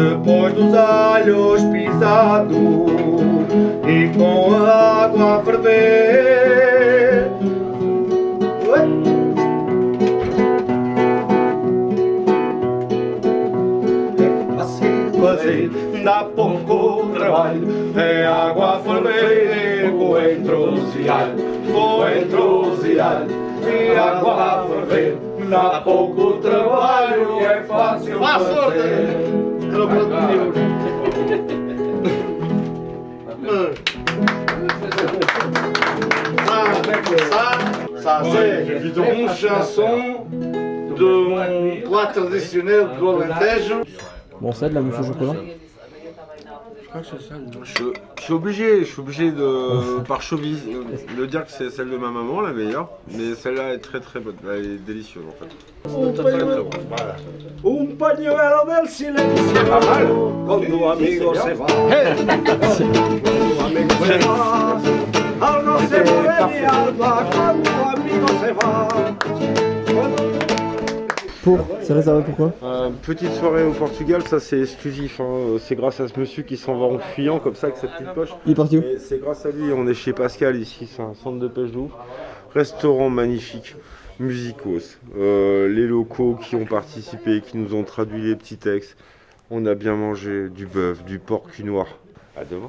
depois dos alhos pisados e com a água a ferver. É fácil fazer, dá pouco trabalho, é água a ferver, coentros e água a ferver. Dá pouco trabalho, é fácil fazer. Ça, c'est une chanson d'un plat traditionnel do Alentejo. Bon, ça de la mousse au chocolat. Je suis obligé de, par chauvinisme, de dire que c'est celle de ma maman la meilleure, mais celle-là est très très bonne, elle est délicieuse en fait. Très très bon. Voilà. Un pañuelo del silencio, cuando un amigo se va. Cuando un amigo se va, al no se muere mi alma, cuando un amigo se va. C'est réservé pourquoi? Petite soirée au Portugal, ça c'est exclusif, hein. C'est grâce à ce monsieur qui s'en va en fuyant comme ça avec sa petite poche. Il est parti où? Et c'est grâce à lui, on est chez Pascal ici, c'est un centre de pêche de ouf. Restaurant magnifique, musicos, les locaux qui ont participé, qui nous ont traduit les petits textes. On a bien mangé du bœuf, du porc cuit noir. À demain.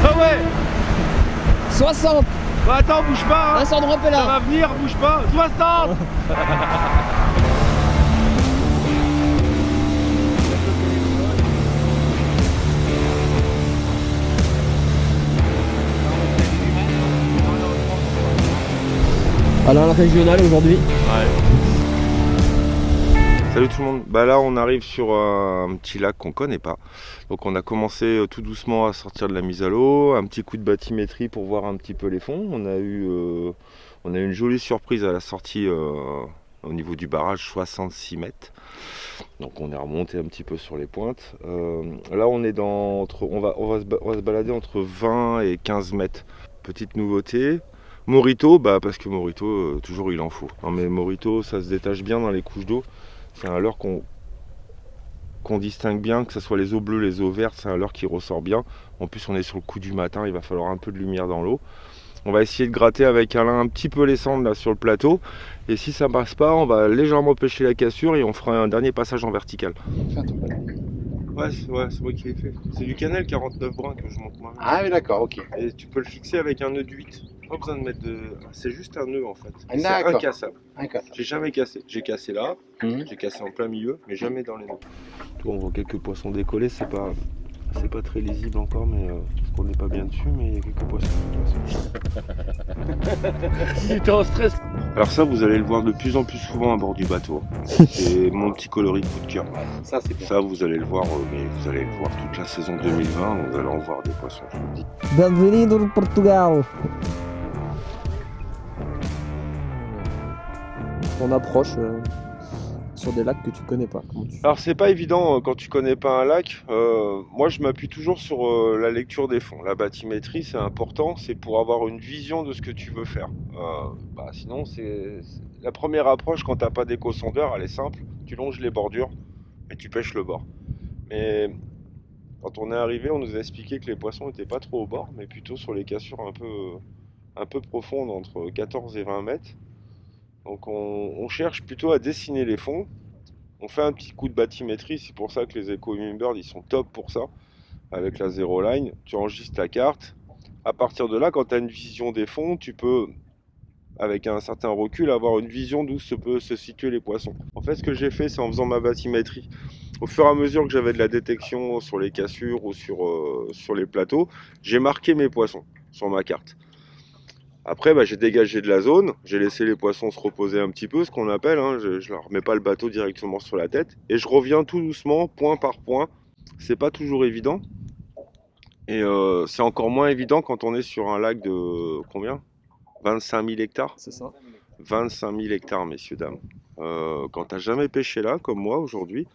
Ah ouais 60. Bah attends, bouge pas, hein. Un sans drop est là. Ça va venir, bouge pas. 60. Alors la régionale aujourd'hui. Salut tout le monde, bah là on arrive sur un petit lac qu'on connaît pas. Donc on a commencé tout doucement à sortir de la mise à l'eau, un petit coup de bathymétrie pour voir un petit peu les fonds. On a eu une jolie surprise à la sortie au niveau du barrage, 66 mètres. Donc on est remonté un petit peu sur les pointes. Là on est on va se balader entre 20 et 15 mètres. Petite nouveauté. Morito, bah parce que Morito, toujours il en faut. Non mais Morito, ça se détache bien dans les couches d'eau. C'est un leurre qu'on distingue bien, que ce soit les eaux bleues, les eaux vertes, c'est un leurre qui ressort bien. En plus on est sur le coup du matin, il va falloir un peu de lumière dans l'eau. On va essayer de gratter avec Alain un petit peu les cendres là sur le plateau. Et si ça passe pas, on va légèrement pêcher la cassure et on fera un dernier passage en vertical. Ouais, c'est moi qui l'ai fait. C'est du cannelle 49 brins que je monte moi. Ah oui, d'accord, ok. Et tu peux le fixer avec un nœud de 8. Pas besoin de mettre de... C'est juste un nœud en fait. C'est D'accord. incassable. Incassable. J'ai jamais cassé. J'ai cassé là, Mhm. j'ai cassé en plein milieu, mais jamais dans les nœuds. Toi, on voit quelques poissons décollés, c'est pas très lisible encore, mais parce qu'on n'est pas bien dessus, mais il y a quelques poissons. J'étais en stress. Alors ça, vous allez le voir de plus en plus souvent à bord du bateau. C'est mon petit coloris de coup de cœur. Ça, c'est bien. Ça, vous allez le voir, mais vous allez le voir toute la saison 2020, vous allez en voir des poissons, je vous le dis. Bienvenue au Portugal. On approche sur des lacs que tu connais pas. Comment tu fais? Alors c'est pas évident quand tu connais pas un lac. Moi je m'appuie toujours sur la lecture des fonds. La bathymétrie c'est important, c'est pour avoir une vision de ce que tu veux faire. Sinon c'est la première approche quand t'as pas d'éco-sondeur, elle est simple. Tu longes les bordures et tu pêches le bord. Mais quand on est arrivé, on nous a expliqué que les poissons n'étaient pas trop au bord, mais plutôt sur les cassures un peu profondes, entre 14 et 20 mètres. Donc on cherche plutôt à dessiner les fonds. On fait un petit coup de bathymétrie, c'est pour ça que les Echo Humminbird ils sont top pour ça. Avec la Zero Line, tu enregistres ta carte. À partir de là, quand tu as une vision des fonds, tu peux, avec un certain recul, avoir une vision d'où peuvent se situer les poissons. En fait, ce que j'ai fait, c'est en faisant ma bathymétrie. Au fur et à mesure que j'avais de la détection sur les cassures ou sur les plateaux, j'ai marqué mes poissons sur ma carte. Après, j'ai dégagé de la zone, j'ai laissé les poissons se reposer un petit peu, ce qu'on appelle, hein, je ne leur remets pas le bateau directement sur la tête, et je reviens tout doucement, point par point. C'est pas toujours évident, et c'est encore moins évident quand on est sur un lac de combien? 25 000 hectares? C'est ça. 25 000 hectares, messieurs, dames. Quand t'as jamais pêché là, comme moi aujourd'hui,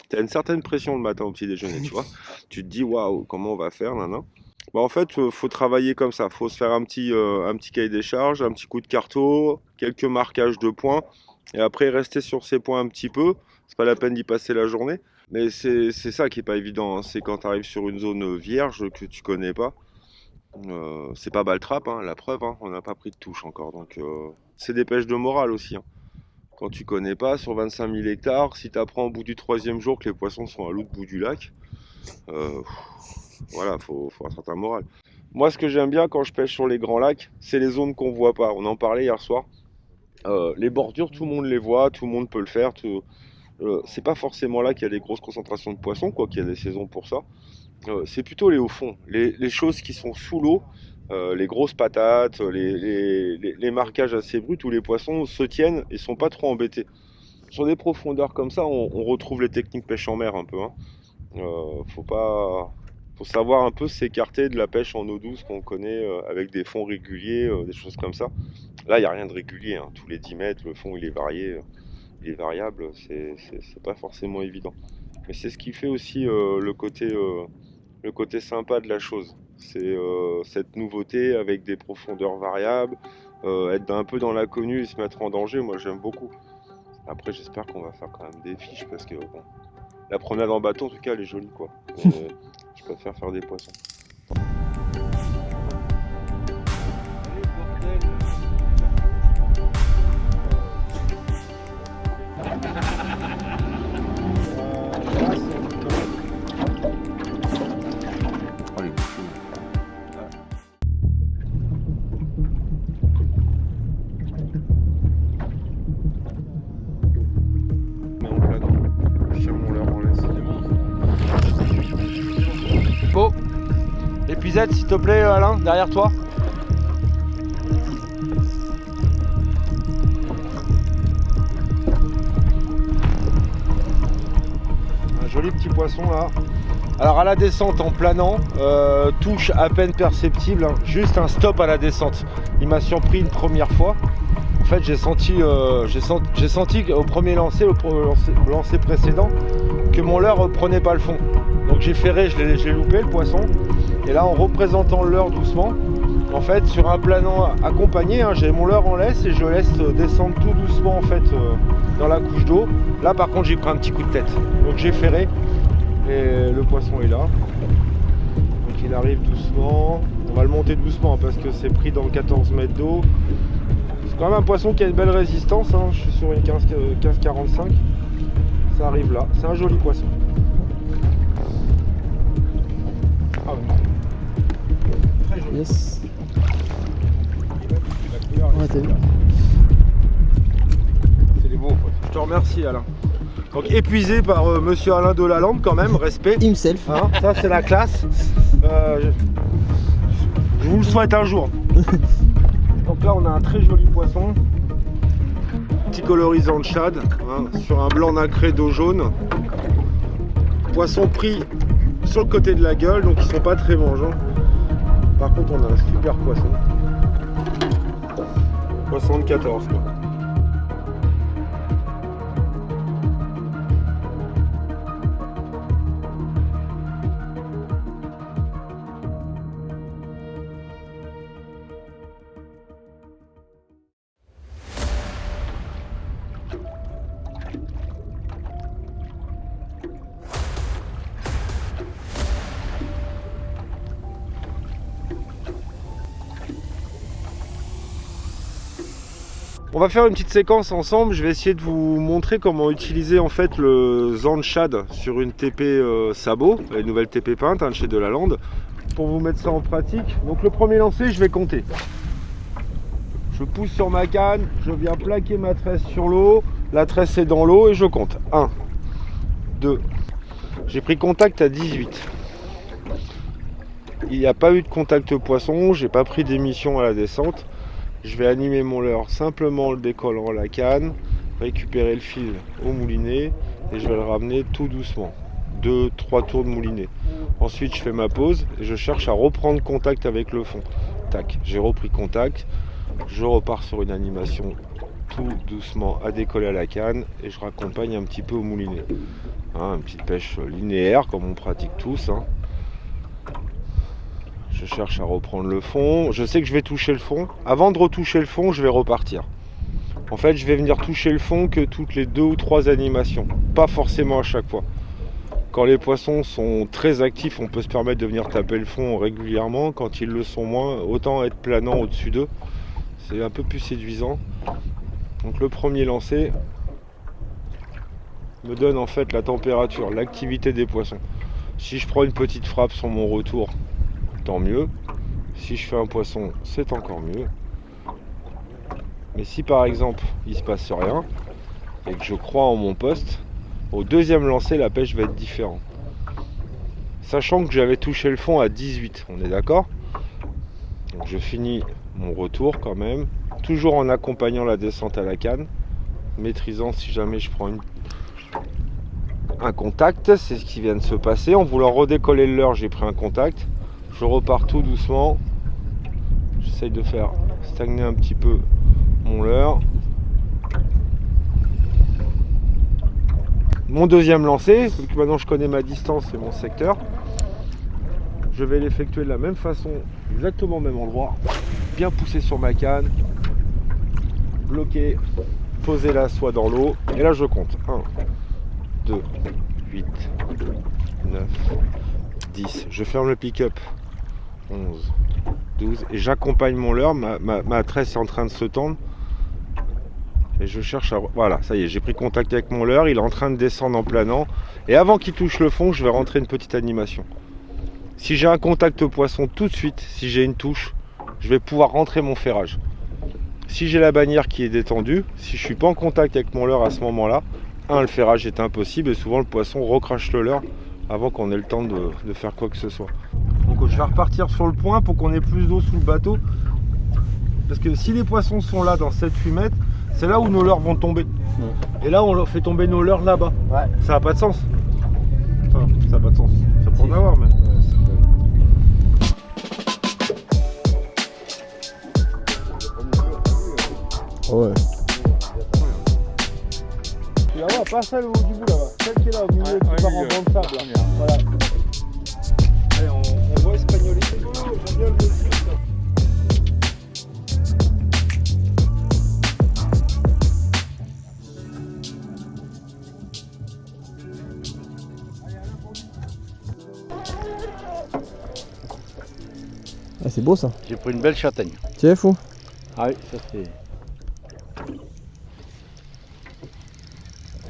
t'as une certaine pression le matin au petit déjeuner, tu vois. Tu te dis, waouh, comment on va faire, nan, nan. En fait, faut travailler comme ça. Faut se faire un petit cahier des charges, un petit coup de carto, quelques marquages de points, et après rester sur ces points un petit peu. C'est pas la peine d'y passer la journée. Mais c'est ça qui est pas évident, hein. C'est quand tu arrives sur une zone vierge que tu connais pas. C'est pas Baltrap, hein, la preuve, hein, on n'a pas pris de touche encore. Donc c'est des pêches de morale aussi, hein. Quand tu connais pas, sur 25 000 hectares, si tu apprends au bout du 3e jour que les poissons sont à l'autre bout du lac, voilà, faut un certain moral. Moi, ce que j'aime bien quand je pêche sur les grands lacs, c'est les zones qu'on voit pas. On en parlait hier soir. Les bordures, tout le monde les voit, tout le monde peut le faire. C'est pas forcément là qu'il y a des grosses concentrations de poissons, quoi qu'il y a des saisons pour ça. C'est plutôt les hauts fonds, les choses qui sont sous l'eau, les grosses patates, les marquages assez bruts où les poissons se tiennent et sont pas trop embêtés. Sur des profondeurs comme ça, on retrouve les techniques pêche en mer un peu, hein. Faut savoir un peu s'écarter de la pêche en eau douce qu'on connaît avec des fonds réguliers, des choses comme ça. Là, il n'y a rien de régulier, hein. Tous les 10 mètres, le fond il est varié, il est variable, c'est pas forcément évident. Mais c'est ce qui fait aussi le côté sympa de la chose. C'est cette nouveauté avec des profondeurs variables, être un peu dans l'inconnu et se mettre en danger, moi j'aime beaucoup. Après j'espère qu'on va faire quand même des fiches parce que bon, la promenade en bateau en tout cas elle est jolie quoi. Mais, je préfère faire des poissons. Beau. Épuisette, s'il te plaît, Alain, derrière toi. Un joli petit poisson là. Alors à la descente en planant, touche à peine perceptible, hein, juste un stop à la descente. Il m'a surpris une première fois. En fait j'ai senti au premier lancer, au lancer précédent, que mon leurre prenait pas le fond. Donc j'ai ferré, je l'ai loupé le poisson. Et là en représentant le leurre doucement, en fait sur un planant accompagné, hein, j'ai mon leurre en laisse et je laisse descendre tout doucement en fait dans la couche d'eau. Là par contre j'ai pris un petit coup de tête. Donc j'ai ferré et le poisson est là. Donc il arrive doucement. On va le monter doucement parce que c'est pris dans 14 mètres d'eau. C'est quand même un poisson qui a une belle résistance, hein. Je suis sur une 15-45. Ça arrive là, c'est un joli poisson. Ah oui. Très joli. Yes. Ouais, t'as vu. C'est des beaux poissons. Je te remercie Alain. Donc épuisé par monsieur Alain Delalande quand même, respect. Himself. Hein, ça c'est la classe. Je vous le souhaite un jour. Donc là on a un très joli poisson. Petit colorisant de shad, hein, sur un blanc nacré d'eau jaune. Poisson pris sur le côté de la gueule, donc ils sont pas très mangeants. Par contre on a un super poisson. Poisson de 14 quoi. On va faire une petite séquence ensemble. Je vais essayer de vous montrer comment utiliser en fait le Zand Shad sur une TP sabot, la nouvelle TP peinte hein, chez Delalande, pour vous mettre ça en pratique. Donc le premier lancer, je vais compter. Je pousse sur ma canne, je viens plaquer ma tresse sur l'eau, la tresse est dans l'eau et je compte. 1, 2, j'ai pris contact à 18. Il n'y a pas eu de contact poisson, j'ai pas pris d'émission à la descente. Je vais animer mon leurre simplement en le décollant à la canne, récupérer le fil au moulinet et je vais le ramener tout doucement. 2-3 tours de moulinet. Ensuite je fais ma pause et je cherche à reprendre contact avec le fond. Tac, j'ai repris contact. Je repars sur une animation tout doucement à décoller à la canne et je raccompagne un petit peu au moulinet. Hein, une petite pêche linéaire comme on pratique tous. Hein. Je cherche à reprendre le fond. Je sais que je vais toucher le fond. Avant de retoucher le fond, je vais repartir. En fait, je vais venir toucher le fond que toutes les 2 ou 3 animations. Pas forcément à chaque fois. Quand les poissons sont très actifs, on peut se permettre de venir taper le fond régulièrement. Quand ils le sont moins, autant être planant au-dessus d'eux. C'est un peu plus séduisant. Donc le premier lancer me donne en fait la température, l'activité des poissons. Si je prends une petite frappe sur mon retour, tant mieux. Si je fais un poisson, c'est encore mieux. Mais si par exemple il se passe rien et que je crois en mon poste, au deuxième lancer la pêche va être différente. Sachant que j'avais touché le fond à 18, on est d'accord? Donc je finis mon retour quand même, toujours en accompagnant la descente à la canne, maîtrisant si jamais je prends un contact, c'est ce qui vient de se passer. En voulant redécoller le leurre, j'ai pris un contact. Je repars tout doucement. J'essaye de faire stagner un petit peu mon leurre. Mon deuxième lancer, vu que maintenant je connais ma distance et mon secteur, je vais l'effectuer de la même façon, exactement au même endroit. Bien pousser sur ma canne, bloquer, poser la soie dans l'eau. Et là je compte. 1, 2, 8, 9, 10. Je ferme le pick-up. 11, 12. Et j'accompagne mon leurre. Ma tresse est en train de se tendre. Et je cherche à... Voilà, ça y est, j'ai pris contact avec mon leurre. Il est en train de descendre en planant. Et avant qu'il touche le fond, je vais rentrer une petite animation. Si j'ai un contact poisson tout de suite, si j'ai une touche, je vais pouvoir rentrer mon ferrage. Si j'ai la bannière qui est détendue, si je suis pas en contact avec mon leurre à ce moment-là, le ferrage est impossible et souvent le poisson recrache le leurre avant qu'on ait le temps de faire quoi que ce soit. Donc je vais repartir sur le point pour qu'on ait plus d'eau sous le bateau. Parce que si les poissons sont là dans 7-8 mètres, c'est là où nos leurres vont tomber. Et là on leur fait tomber nos leurres là-bas. Ouais. Ça n'a pas de sens. Enfin, ça n'a pas de sens. Ça peut en avoir mais... Ouais. Tu la vois, pas celle au bout du bout là-bas, celle qui est là au milieu, qui part en banc de sable. Là. Voilà. Allez, on voit espagnoler. J'aime bien le dessus. Ah, c'est beau ça. J'ai pris une belle châtaigne. Tiens, fou. Ah oui, ça c'est...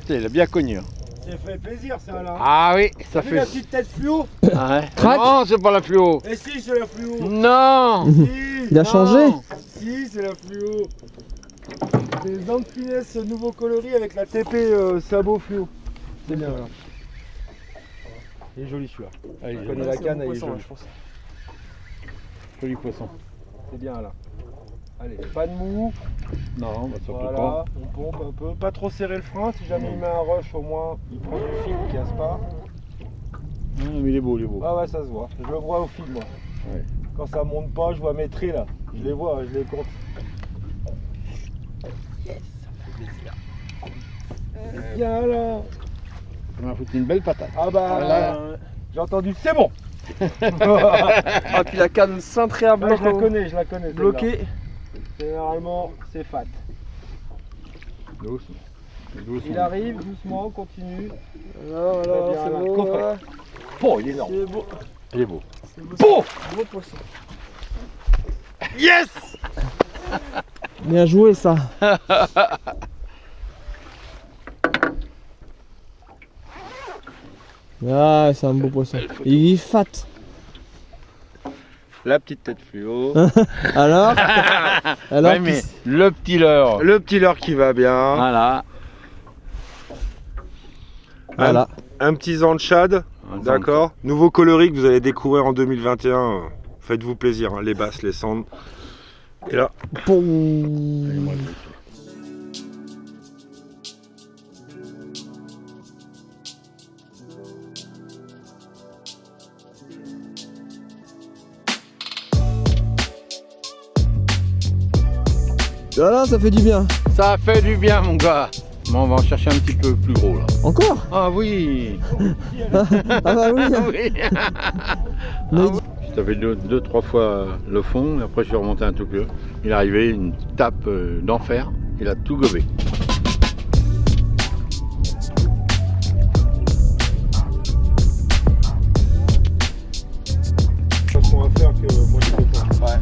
Putain, il a bien cogné. Hein. Ça fait plaisir ça là. Ah oui, ça fait... la petite tête fluo. Ah ouais. Crac. Non, c'est pas la fluo. Et si c'est la fluo. Non. Si, Il a changé. si c'est la fluo. C'est les dents de finesse nouveau coloris avec la TP sabot fluo. C'est bien là. Il est joli celui-là. Ah, il est Je connais joli. la canne, elle est jolie. je pense. Joli poisson. C'est bien là. Allez, pas de mou. Non, bah, surtout Voilà, pas. on pompe un peu. Pas trop serrer le frein. Si jamais il met un rush, au moins il prend du fil, il casse pas. Non, mais il est beau, il est beau. Ah ouais, ça se voit. Je le vois au fil moi. Ouais. Quand ça monte pas, je vois mes traits là. Je les vois, je les compte. Yes, ça fait plaisir. Bien là. On m'a foutu une belle patate. Ah bah, Voilà. j'ai entendu, c'est bon. Ah, puis la canne cintrée à Ouais, bloc. je la connais, celle-là. Bloqué. Généralement, c'est fat. Doucement. Doucement. Il arrive, doucement, continue. Voilà, Très bien, c'est là. beau. Coffret. Voilà. Bon, il est énorme. C'est beau. Il est beau. C'est beau. Beau. Beau poisson. Yes. Bien joué ça. Ah, c'est un beau poisson. Il est fat. La petite tête fluo. Alors Ouais, mais le petit leurre. Le petit leurre qui va bien. Voilà. Voilà. Un petit zanchad. D'accord. Nouveau coloris que vous allez découvrir en 2021. Faites-vous plaisir, hein. Les basses, les cendres. Et là. Boum. Voilà, ça fait du bien. Ça fait du bien, mon gars. Bon, on va en chercher un petit peu plus gros là. Encore? Ah oui. Ah bah oui. Oui. Mais- J'ai tapé deux, trois fois le fond, et après je suis remonté un tout peu. Il est arrivé, une tape d'enfer, il a tout gobé. Façon à faire que moi je fais pas. Ouais.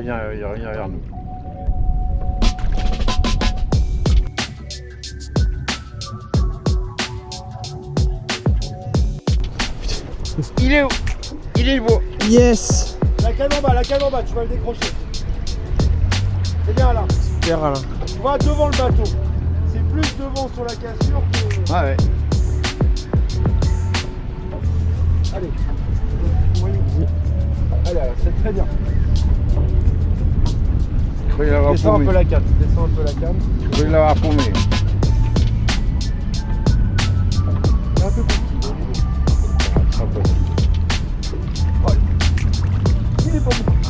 Il revient vers nous. Il est où? Il est beau. Yes. La canne en bas, tu vas le décrocher. C'est bien là. Super Alain. Tu vas devant le bateau. C'est plus devant sur la cassure que. Ah ouais. Allez. Allez, c'est très bien. Je croyais l'avoir Descends un paumé. peu la canne. Descends un peu la canne. Je croyais l'avoir paumé. C'est un peu plus petit. Il est pas beaucoup.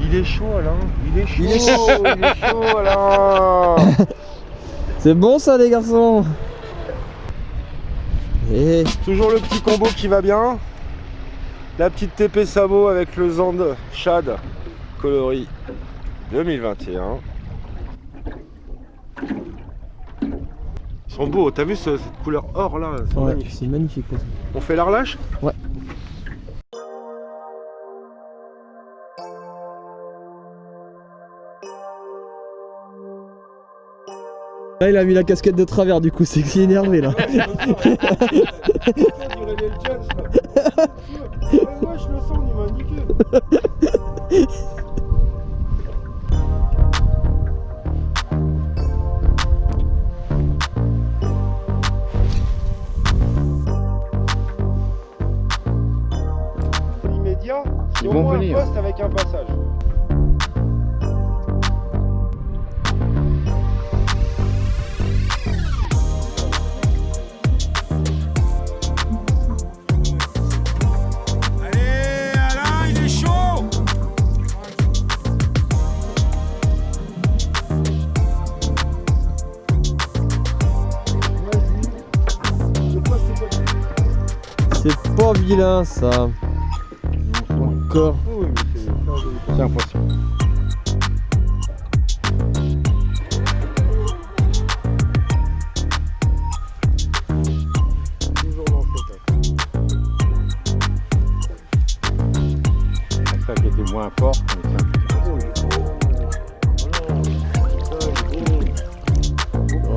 Il est chaud, Alain. Il est chaud. Il est chaud. Il est chaud, Alain. C'est bon ça les garçons. Et Toujours le petit combo qui va bien. La petite TP Samo avec le Zand Shad coloris 2021. Ils sont beaux, t'as vu cette couleur or là, c'est ouais, magnifique. c'est magnifique. Ça. On fait la relâche? Ouais. Là il a mis la casquette de travers du coup, c'est que c'est énervé là. On dirait les Jones là. Ouais, je le sens, il m'a niqué. Immédiat, c'est Ils au vont moins venir. un poste avec un passage. Allez, Alain, il est chaud. C'est pas vilain ça. Encore. C'est un poisson. Toujours dans cette axe. Ça qui était moins fort, mais c'est un petit poisson.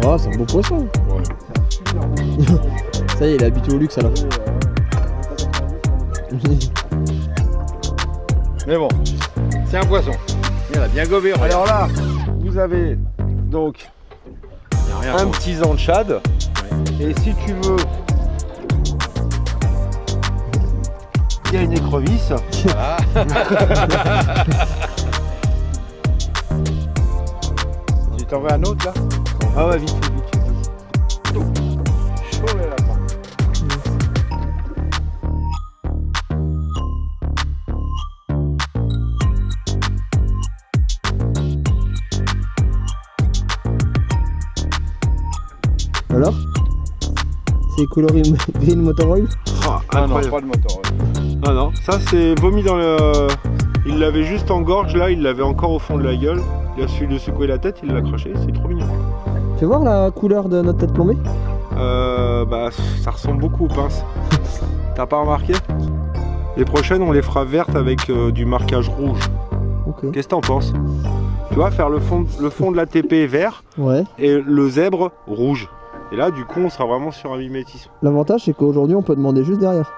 Oh, c'est un beau poisson. Ouais. Ça y est, il est habitué au luxe alors. Mais bon, c'est un poisson. Il a bien gobé. regarde. Alors là, vous avez donc Il y a rien à un voir. petit Zanchad. Et si tu veux, il y a une écrevisse. Ah. Tu t'en veux un autre là? Ah ouais, vite fait, vite fait. Chaud les lapins. Alors c'est coloris green motor oil. Ah, Ah non, incroyable. pas de moteur. Ah non, ça c'est vomi dans le... Il l'avait juste en gorge, là il l'avait encore au fond de la gueule. Il a suffi de secouer la tête, il l'a craché, c'est trop mignon. Fais voir la couleur de notre tête plombée. Bah, ça ressemble beaucoup aux pinces. T'as pas remarqué? Les prochaines, on les fera vertes avec du marquage rouge. Ok. Qu'est-ce que t'en penses? Tu vois, faire le fond de la TP vert Ouais. et le zèbre rouge. Et là, du coup, on sera vraiment sur un mimétisme. L'avantage, c'est qu'aujourd'hui, on peut demander juste derrière.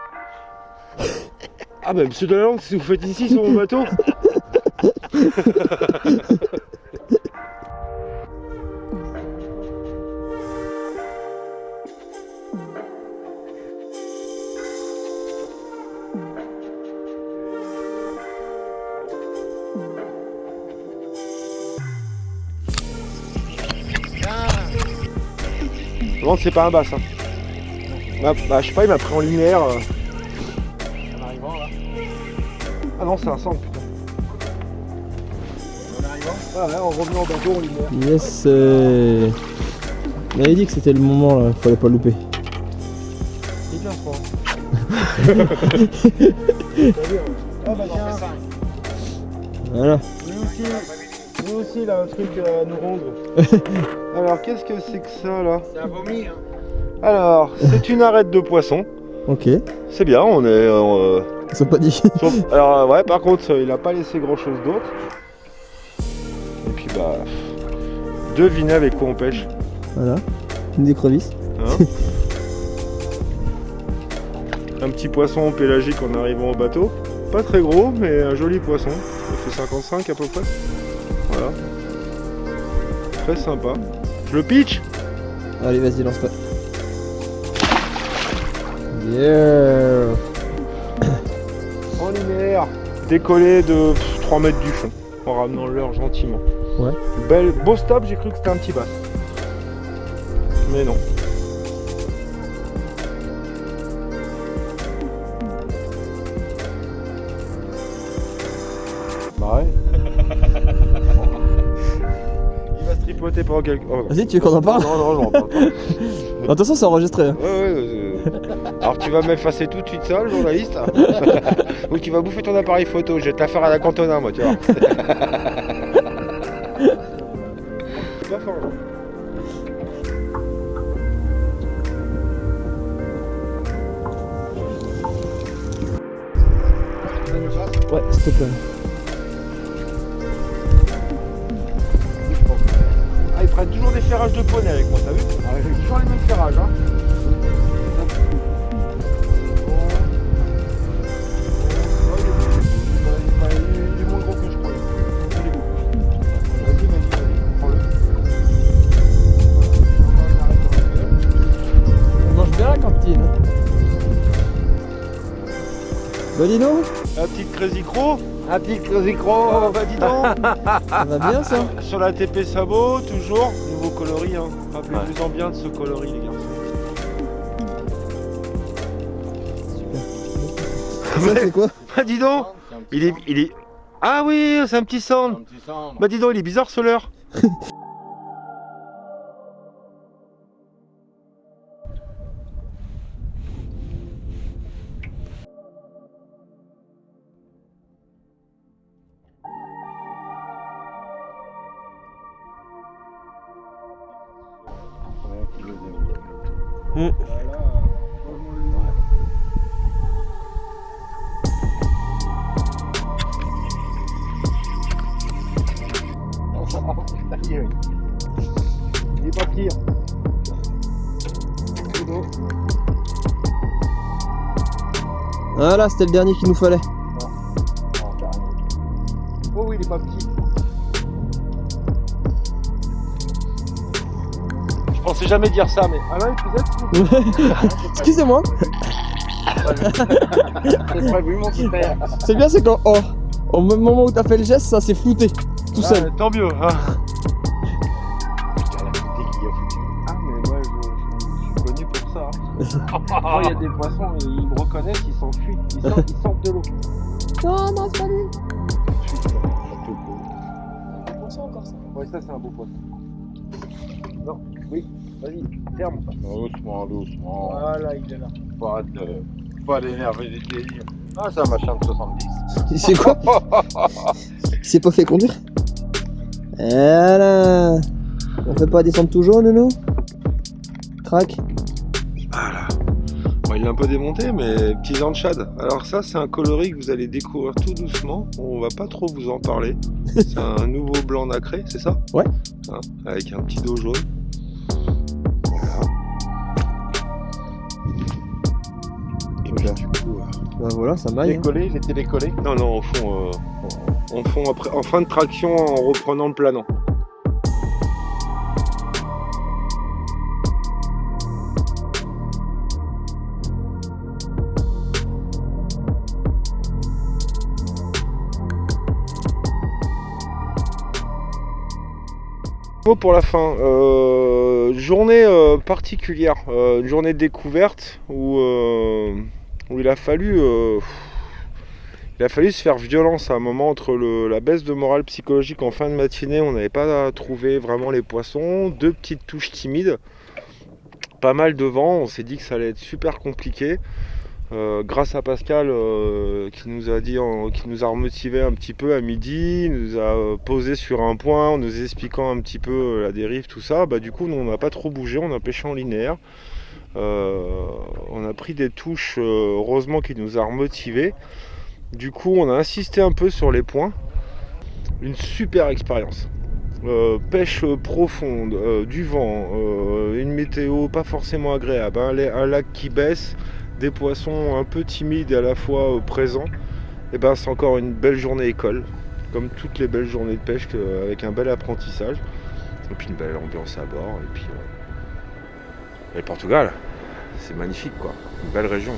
Ah bah, monsieur Delalande, si vous faites ici sur mon bateau. Non, c'est pas un bass. Hein. Bah, je sais pas, il m'a pris en linéaire. En arrivant là. Ah non, c'est un centre, putain. En arrivant? Ah ouais, en revenant au bateau en linéaire. Yes. On avait dit que c'était le moment là, fallait pas louper. C'est bien, je crois. Ah bah tiens. Voilà. Lui aussi, il a un truc à nous rendre. Alors, qu'est-ce que c'est que ça là? C'est un vomi, hein. Alors, c'est une arête de poisson. Ok. C'est bien, on est. Ils sont pas dit. Alors, ouais, par contre, il a pas laissé grand chose d'autre. Et puis, bah. Devinez avec quoi on pêche. Voilà. Une écrevisse. Hein? Un petit poisson pélagique en arrivant au bateau. Pas très gros, mais un joli poisson. Il fait 55 à peu près. Voilà. Très sympa. Je le pitch? Allez, vas-y, lance-toi. Yeah. En linéaire. Décollé de 3 mètres du fond. En ramenant le leurre gentiment. Ouais. Beau stop, j'ai cru que c'était un petit bass. Mais non. Bah ouais. Il va se tripoter pendant quelques... Oh. Vas-y, tu veux qu'on en parle? Non, j'en parle pas. De toute façon, c'est enregistré. Hein. Ouais. Alors tu vas m'effacer tout de suite ça, le journaliste. Ou tu vas bouffer ton appareil photo. Je vais te la faire à la Cantona, moi, tu vois. C'est pas fort, là. Ouais, s'il te plaît. Ah, ils prennent toujours des ferrages de poney avec moi, t'as vu? J'ai toujours les mêmes ferrages, hein. Il est moins gros que je croyais. Il est beau. Vas-y, prends-le. On mange bien la cantine. Bah dis donc, La petite Crazy Crow. Un petit Crazy Crow. Bah dis donc. ça va bien ça. Sur la TP Sabot, toujours. Nouveau coloris, hein. Rappelez-vous-en bien de ce coloris, les garçons. Ça c'est quoi? Bah dis donc. Il est... Ah oui, c'est un petit sound. Bah dis donc, il est bizarre ce leurre. Il est pas pire. Voilà, c'était le dernier qu'il nous fallait. Oh oui, il est pas petit. Je pensais jamais dire ça, mais... Ah là, il faisait... Excusez-moi. C'est prévu, mon petit frère. C'est bien, c'est qu'au au même moment où t'as fait le geste, ça s'est flouté. Tout seul. Tant mieux. Hein. Ah, mais moi, je suis connu pour ça. Moi, il y a des poissons, ils me reconnaissent, ils s'enfuient. Ils sortent de l'eau. Non, non, c'est pas lui. Ouais, ça, c'est un beau poisson. Non, oui, vas-y, ferme. Doucement. Voilà, il est là. Pas d'énerver des délires. Ah, c'est un machin de 70. C'est quoi? Il s'est pas fait conduire? Voilà. On fait pas descendre tout jaune, nous? Crac. il l'a un peu démonté, mais petits anchades. Alors ça, c'est un coloris que vous allez découvrir tout doucement. On va pas trop vous en parler. C'est un nouveau blanc nacré, c'est ça? Ouais. Hein, avec un petit dos jaune. Voilà. Et puis du coup... Bah voilà, ça maille. Hein. Décollé, il était décollé. Non, non, en fond après, en fin de traction en reprenant le planant. Pour la fin, journée particulière, une journée de découverte où il a fallu se faire violence à un moment entre la baisse de morale psychologique en fin de matinée. On n'avait pas trouvé vraiment les poissons, 2 petites touches timides, pas mal de vent. On s'est dit que ça allait être super compliqué. Grâce à Pascal qui nous a remotivé un petit peu à midi, il nous a posé sur un point en nous expliquant un petit peu la dérive, tout ça. Du coup, nous, on n'a pas trop bougé, on a pêché en linéaire. On a pris des touches, heureusement qu'il nous a remotivés. Du coup, on a insisté un peu sur les points. Une super expérience. Pêche profonde, du vent, une météo pas forcément agréable, un lac qui baisse, des poissons un peu timides et à la fois présents. Et c'est encore une belle journée école, comme toutes les belles journées de pêche, avec un bel apprentissage. Et puis une belle ambiance à bord. Et puis le Portugal, c'est magnifique quoi, une belle région.